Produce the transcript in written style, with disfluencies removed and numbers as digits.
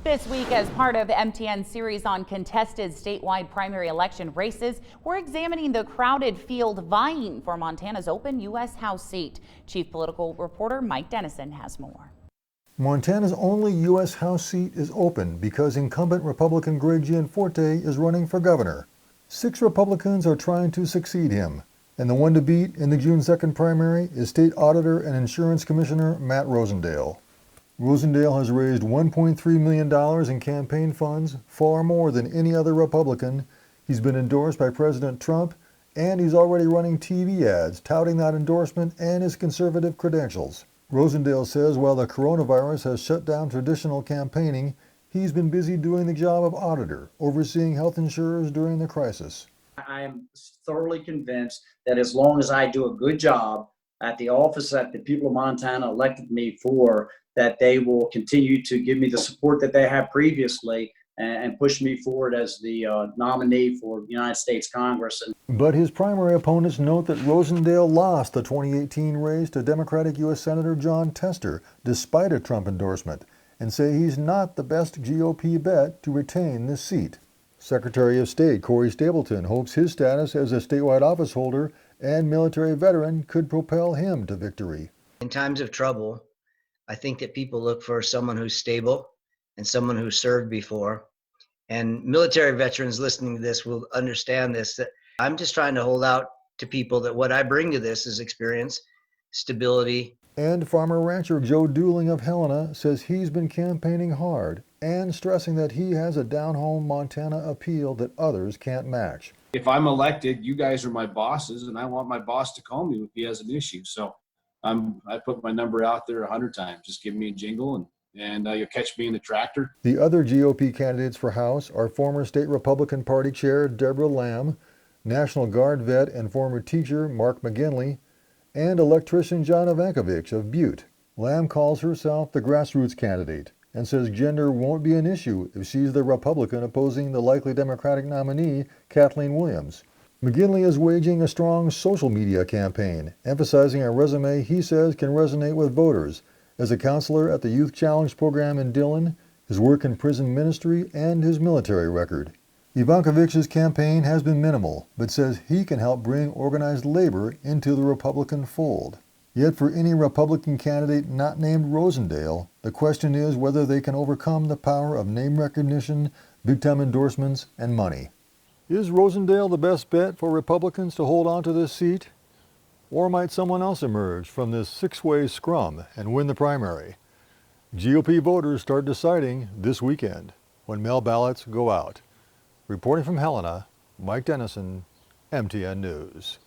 This week, as part of MTN's series on contested statewide primary election races, we're examining the crowded field vying for Montana's open U.S. House seat. Chief Political Reporter Mike Dennison has more. Montana's only U.S. House seat is open because incumbent Republican Greg Gianforte is running for governor. 6 Republicans are trying to succeed him, and the one to beat in the June 2nd primary is State Auditor and Insurance Commissioner Matt Rosendale. Rosendale has raised $1.3 million in campaign funds, far more than any other Republican. He's been endorsed by President Trump, and he's already running TV ads touting that endorsement and his conservative credentials. Rosendale says while the coronavirus has shut down traditional campaigning, he's been busy doing the job of auditor, overseeing health insurers during the crisis. I am thoroughly convinced that as long as I do a good job at the office that the people of Montana elected me for, that they will continue to give me the support that they have previously and push me forward as the nominee for United States Congress. But his primary opponents note that Rosendale lost the 2018 race to Democratic U.S. Senator Jon Tester despite a Trump endorsement, and say he's not the best GOP bet to retain this seat. Secretary of State Corey Stapleton hopes his status as a statewide office holder and military veteran could propel him to victory. In times of trouble, I think that people look for someone who's stable and someone who's served before. And military veterans listening to this will understand this, that I'm just trying to hold out to people that what I bring to this is experience, stability. And farmer rancher Joe Dooling of Helena says he's been campaigning hard and stressing that he has a down-home Montana appeal that others can't match. If I'm elected, you guys are my bosses, and I want my boss to call me if he has an issue. So I put my number out there 100 times. Just give me a jingle and you'll catch me in the tractor. The other GOP candidates for House are former State Republican Party Chair Deborah Lamb, National Guard vet and former teacher Mark McGinley, and electrician John Ivankovich of Butte. Lamb calls herself the grassroots candidate and says gender won't be an issue if she's the Republican opposing the likely Democratic nominee, Kathleen Williams. McGinley is waging a strong social media campaign, emphasizing a resume he says can resonate with voters as a counselor at the Youth Challenge program in Dillon, his work in prison ministry, and his military record. Ivankovich's campaign has been minimal, but says he can help bring organized labor into the Republican fold. Yet for any Republican candidate not named Rosendale, the question is whether they can overcome the power of name recognition, big-time endorsements, and money. Is Rosendale the best bet for Republicans to hold on to this seat? Or might someone else emerge from this 6-way scrum and win the primary? GOP voters start deciding this weekend when mail ballots go out. Reporting from Helena, Mike Dennison, MTN News.